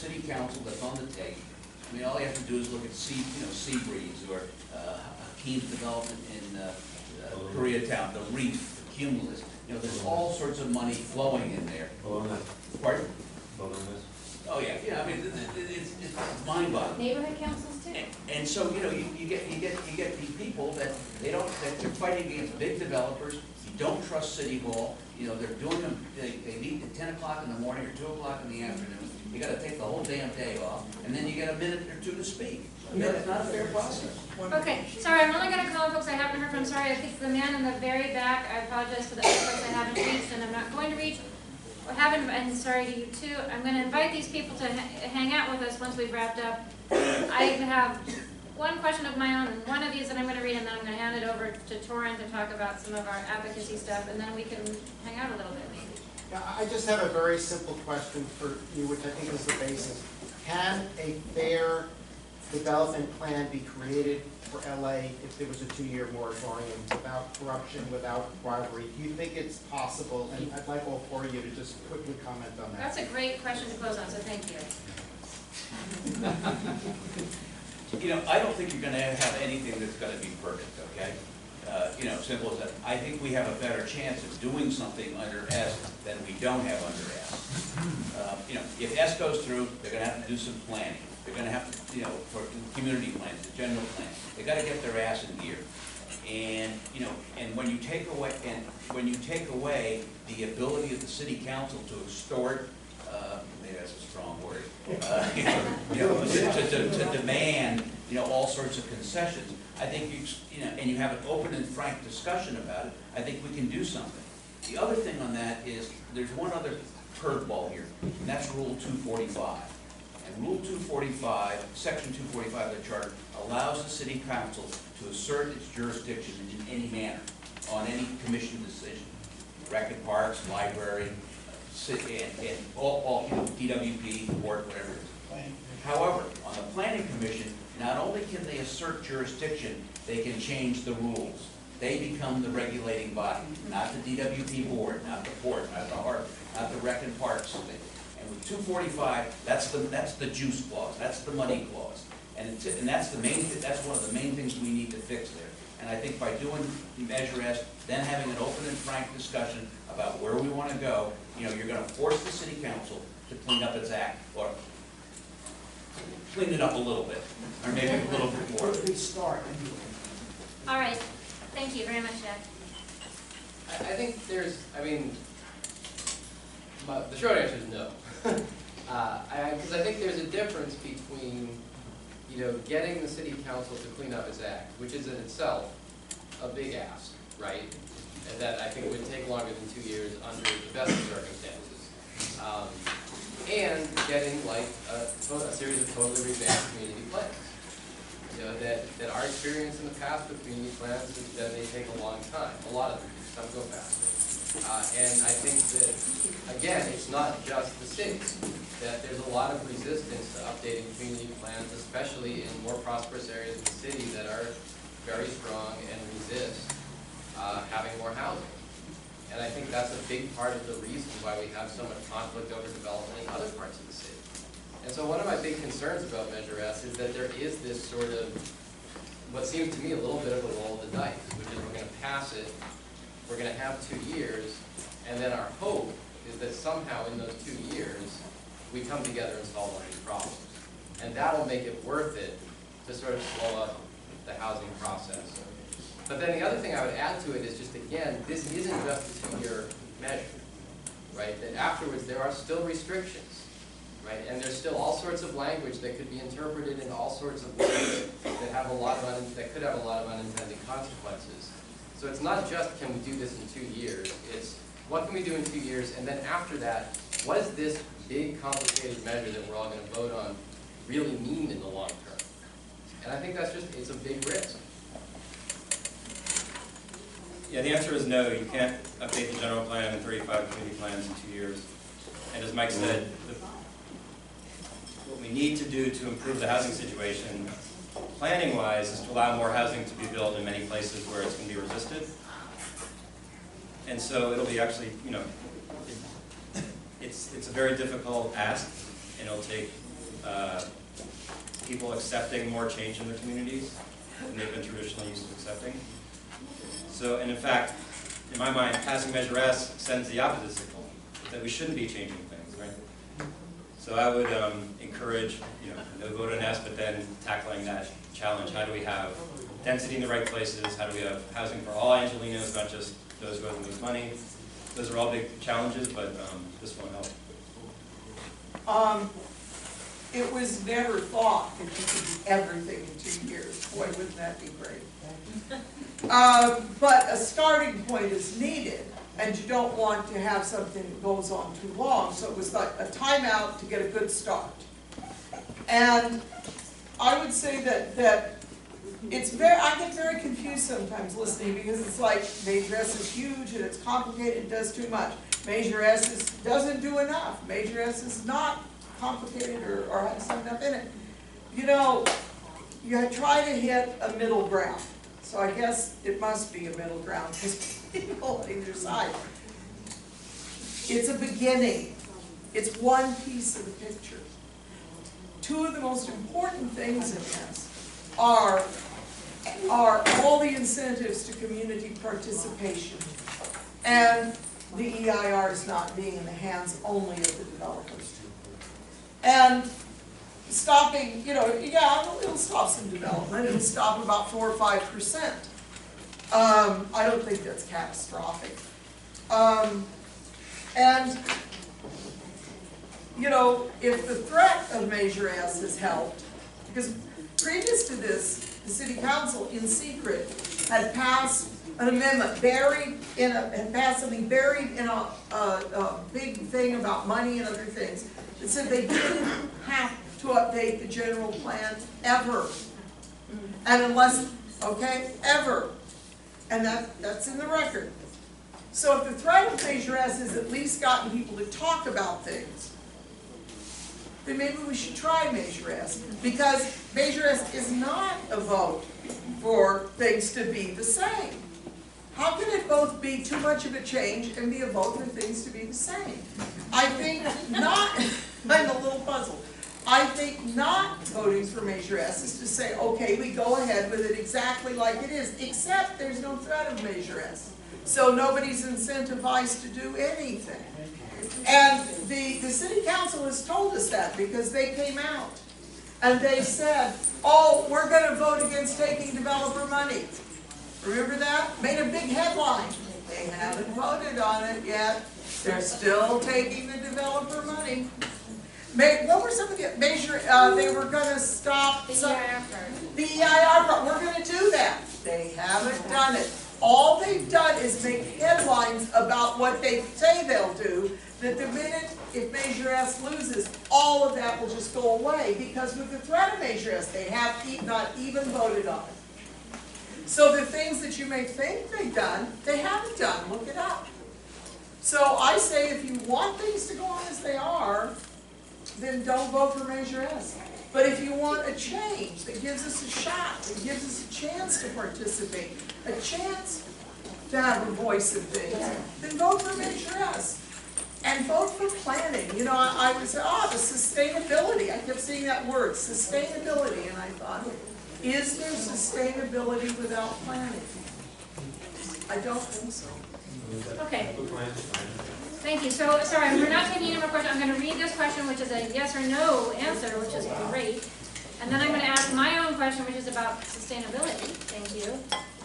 city council that's on the take. I mean, all you have to do is look at Seabreeze or Keen's development in Koreatown, the Reef, the Cumulus. You know, there's all sorts of money flowing in there. Pardon? Oh yeah, I mean, it's mind-boggling. Neighborhood councils too. And so, you know, you get these people that they're fighting against big developers. You don't trust City Hall. You know, they're doing them. They meet at 10 o'clock in the morning or 2 o'clock in the afternoon. You got to take the whole damn day off, and then you get a minute or two to speak. I mean, it's not a fair process. Okay, sorry, I'm only going to call folks I haven't heard from. Sorry, I think the man in the very back. I apologize for the other folks I haven't reached, and I'm not going to reach. Or haven't, and sorry to you too. I'm going to invite these people to hang out with us once we've wrapped up. I have one question of my own, and one of these that I'm going to read, and then I'm going to hand it over to Torin to talk about some of our advocacy stuff, and then we can hang out a little bit maybe. Yeah, I just have a very simple question for you, which I think is the basis. Can a fair development plan be created for LA if there was a 2-year moratorium without corruption, without bribery? Do you think it's possible? And I'd like all 4 of you to just quickly comment on that. That's a great question to close on, so thank you. You know, I don't think you're going to have anything that's going to be perfect, okay? You know, simple as that. I think we have a better chance of doing something under S than we don't have under S. You know, if S goes through, they're going to have to do some planning. They're going to have to, you know, for community plans, the general plan. They got to get their ass in gear. And you know, and when you take away the ability of the city council to extort, maybe that's a strong word, to demand, you know, all sorts of concessions. I think you know, and you have an open and frank discussion about it. I think we can do something. The other thing on that is there's one other curveball here, and that's Rule 245. And Rule 245, Section 245 of the Charter, allows the City Council to assert its jurisdiction in any manner on any commission decision, rec and parks, library, and all you know, DWP, board, whatever it is. However, on the Planning Commission, not only can they assert jurisdiction, they can change the rules. They become the regulating body, not the DWP board, not the port, not the harbor, not the rec and parks. And with 245, that's the juice clause, that's the money clause, and that's one of the main things we need to fix there. And I think by doing Measure S, then having an open and frank discussion about where we want to go, you know, you're going to force the City Council to clean up its act, or clean it up a little bit, or maybe a little bit more. Good start. All right. Thank you very much, Jeff. I think there's, I mean, the short answer is no. Because I think there's a difference between, you know, getting the City Council to clean up its act, which is in itself a big ask, right? And that I think would take longer than 2 years under the best of circumstances. And getting like a series of totally revamped community plans. You know, that our experience in the past with community plans is that they take a long time. A lot of them, some go faster. And I think that, again, it's not just the cities. That there's a lot of resistance to updating community plans, especially in more prosperous areas of the city that are very strong and resist having more housing. And I think that's a big part of the reason why we have so much conflict over development in other parts of the city. And so one of my big concerns about Measure S is that there is this sort of, what seems to me a little bit of a roll of the dice, which is we're going to pass it, we're going to have 2 years, and then our hope is that somehow in those 2 years, we come together and solve all these problems. And that'll make it worth it to sort of slow up the housing process. But then the other thing I would add to it is just, again, this isn't just a 2-year measure, right? That afterwards there are still restrictions, right? And there's still all sorts of language that could be interpreted in all sorts of ways that have a lot of that could have a lot of unintended consequences. So it's not just can we do this in 2 years, it's what can we do in 2 years, and then after that, what does this big complicated measure that we're all going to vote on really mean in the long term? And I think that's just, it's a big risk. Yeah, the answer is no. You can't update the general plan and 35 community plans in 2 years. And as Mike said, what we need to do to improve the housing situation, planning-wise, is to allow more housing to be built in many places where it's going to be resisted. And so it'll be actually, you know, it's a very difficult ask. and it'll take people accepting more change in their communities than they've been traditionally used to accepting. So, and in fact, in my mind, passing Measure S sends the opposite signal, that we shouldn't be changing things, right? So I would encourage, no vote on S, but then tackling that challenge. How do we have density in the right places? How do we have housing for all Angelenos, not just those who have the most money? Those are all big challenges, but this won't help. It was never thought that you could do everything in 2 years. Boy, wouldn't that be great? But a starting point is needed, and you don't want to have something that goes on too long. So it was like a timeout to get a good start. And I would say that it's very, I get very confused sometimes listening, because it's like Measure S is huge and it's complicated, it does too much. Measure S doesn't do enough. Measure S is not complicated or has enough in it. You try to hit a middle ground. So I guess it must be a middle ground, because people on either side. It's a beginning. It's one piece of the picture. Two of the most important things in this are all the incentives to community participation and the EIRs not being in the hands only of the developers. And stopping, it'll stop some development. It'll stop about 4 or 5%. I don't think that's catastrophic. And if the threat of Measure S has helped, because previous to this, the City Council, in secret, had passed an amendment had passed something buried in a big thing about money and other things, that said they didn't have to update the general plan ever. And unless, ever. And that's in the record. So if the threat of Measure S has at least gotten people to talk about things, then maybe we should try Measure S, because Measure S is not a vote for things to be the same. How can it both be too much of a change and be a vote for things to be the same? I think not. I'm a little puzzled. I think not voting for Measure S is to say, okay, we go ahead with it exactly like it is, except there's no threat of Measure S. So nobody's incentivized to do anything. And the City Council has told us that, because they came out and they said, oh, we're going to vote against taking developer money. Remember that? Made a big headline. They haven't voted on it yet. They're still taking the developer money. What were some of the measure? They were going to stop The EIR part. The EIR part. We're going to do that. They haven't done it. All they've done is make headlines about what they say they'll do, that the minute, if Measure S loses, all of that will just go away, because with the threat of Measure S, they have not even voted on it. So the things that you may think they've done, they haven't done. Look it up. So I say, if you want things to go on as they are, then don't vote for Measure S. But if you want a change that gives us a shot, that gives us a chance to participate, a chance to have a voice in things, then vote for Measure S. And vote for planning. I would say, the sustainability. I kept seeing that word, sustainability, and I thought, is there sustainability without planning? I don't think so. Okay. Thank you. So, sorry, we're not taking any more questions. I'm going to read this question, which is a yes or no answer, which is great. And then I'm going to ask my own question, which is about sustainability. Thank you.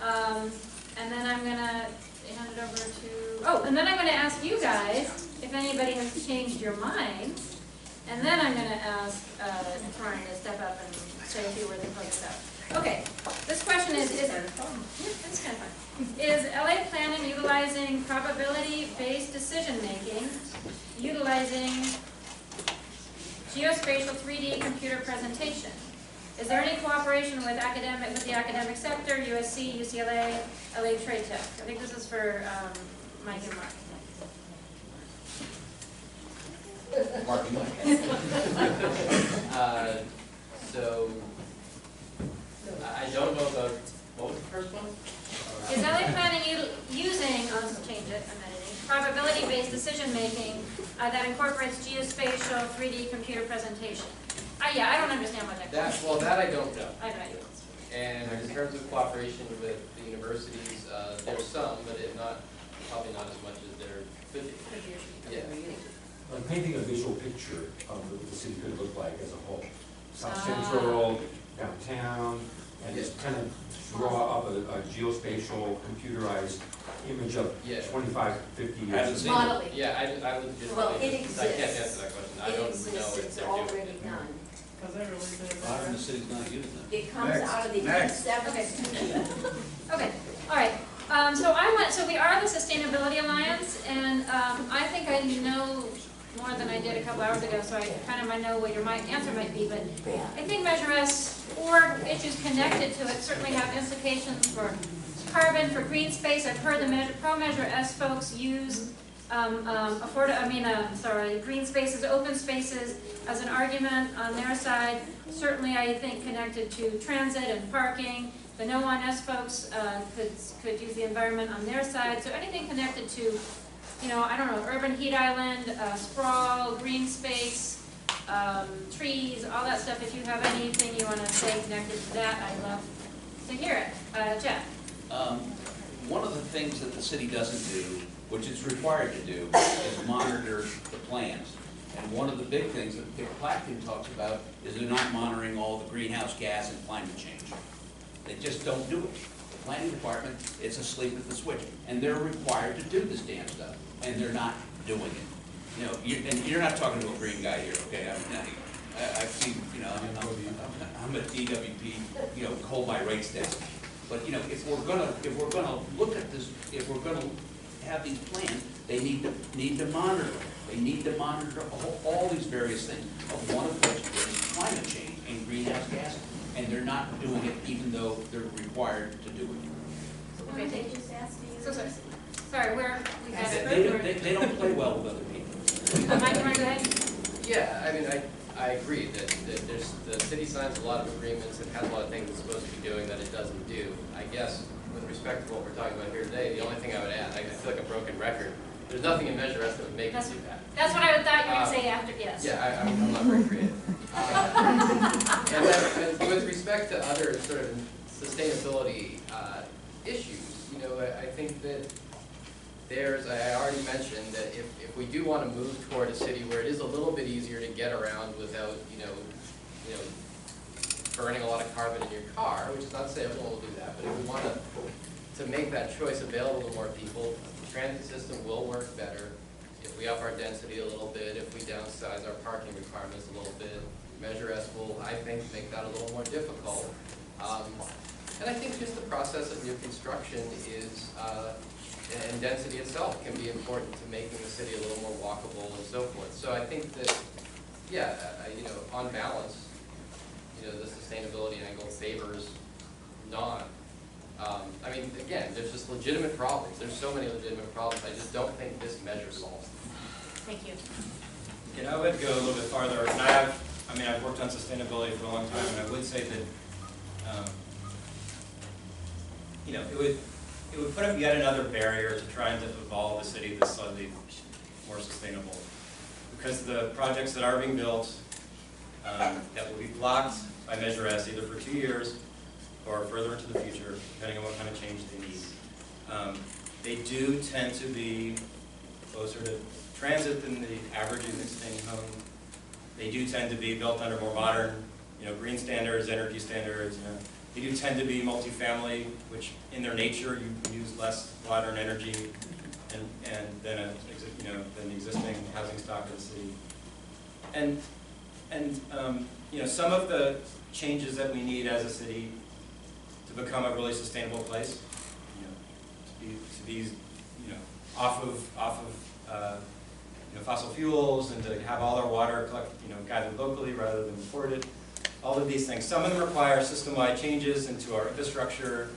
And then I'm going to hand it over to, and then I'm going to ask you guys if anybody has changed your minds. And then I'm going to ask Brian to step up and say a few words and close this out. Okay, this question is it's kind of fun. Is LA planning utilizing probability-based decision-making, utilizing geospatial 3D computer presentation? Is there any cooperation with the academic sector, USC, UCLA, LA Trade Tech? I think this is for Mike and Mark. Mark and Mike. So, I don't know about, what was the first one? Is LA planning using, I'll just change it, I'm editing, probability-based decision-making, that incorporates geospatial 3D computer presentation. Yeah, I don't understand what that. Well, that I don't know. I don't know. And in terms of cooperation with the universities, there's some, but probably not as much as there could be. Yeah. Like painting a visual picture of what the city could look like as a whole. South Central, downtown, and just kind of draw up a geospatial, computerized image of Yeah. 25, 50 Haven't years. seen it. Modeling. Yeah, I would just. Well, it I can't answer exists. that question. I It don't know exists, if it's they're doing already it. done. Why are the city's not using it? It comes Next, out of the next. E7. Okay, all right. So we are the Sustainability Alliance, and I think I know more than I did a couple hours ago, so I kind of know what your answer might be, but I think Measure S or issues connected to it certainly have implications for carbon, for green space. I've heard the Pro-Measure S folks use green spaces, open spaces as an argument on their side. Certainly, I think connected to transit and parking. The No on S folks could use the environment on their side. So anything connected to, I don't know, urban heat island, sprawl, green space, trees, all that stuff. If you have anything you want to say connected to that, I'd love to hear it. Jeff? One of the things that the city doesn't do, which it's required to do, is monitor the plans. And one of the big things that Dick Platkin talks about is they're not monitoring all the greenhouse gas and climate change. They just don't do it. The planning department, it's asleep at the switch. And they're required to do this damn stuff, and they're not doing it. And you're not talking to a green guy here, okay? I've seen, I'm a DWP, coal by rates desk. But if we're gonna look at this, if we're gonna have these plans, they need to monitor them. They need to monitor all these various things, of one of which is climate change and greenhouse gases. And they're not doing it even though they're required to do it. Okay, they just asked me. So sorry, we got it. They don't play well with other people. Mike, you want to go ahead? Yeah, I mean, I agree that the city signs a lot of agreements and has a lot of things it's supposed to be doing that it doesn't do. I guess, with respect to what we're talking about here today, the only thing I would add, I feel like a broken record, there's nothing in Measure S that would make us do that. That's what I thought you would say after, yes. Yeah, I'm not very creative. And then, with respect to other sort of sustainability issues, I think that I already mentioned that if we do want to move toward a city where it is a little bit easier to get around without, burning a lot of carbon in your car, which is not to say everyone will do that, but if we want to make that choice available to more people, the transit system will work better. If we up our density a little bit, if we downsize our parking requirements a little bit, Measure S will, I think, make that a little more difficult. And I think just the process of new construction is, and density itself can be important to making the city a little more walkable and so forth. So I think that, yeah, on balance, the sustainability angle favors non. I mean, again, there's just legitimate problems. There's so many legitimate problems. I just don't think this measure solves them. Thank you. I would go a little bit farther, and I've worked on sustainability for a long time, and I would say that, it would put up yet another barrier to trying to evolve a city that's slightly more sustainable. Because the projects that are being built, that will be blocked by Measure S either for 2 years or further into the future, depending on what kind of change they need. They do tend to be closer to transit than the average existing home. They do tend to be built under more modern, green standards, energy standards. They do tend to be multifamily, which in their nature you use less water and energy than the existing housing stock in the city. And some of the changes that we need as a city to become a really sustainable place, to be off of fossil fuels, and to have all our water gathered locally rather than imported. All of these things. Some of them require system-wide changes into our infrastructure,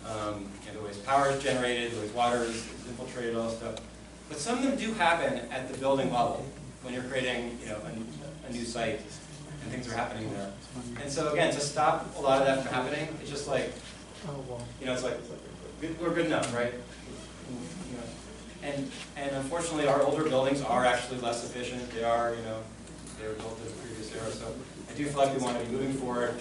the ways power is generated, the ways water is infiltrated, all that stuff. But some of them do happen at the building level when you're creating a new site and things are happening there. And so again, to stop a lot of that from happening, it's just like, it's like, we're good enough, right? And unfortunately, our older buildings are actually less efficient. They are, they were built in the previous era. So I do feel like we want to be moving forward.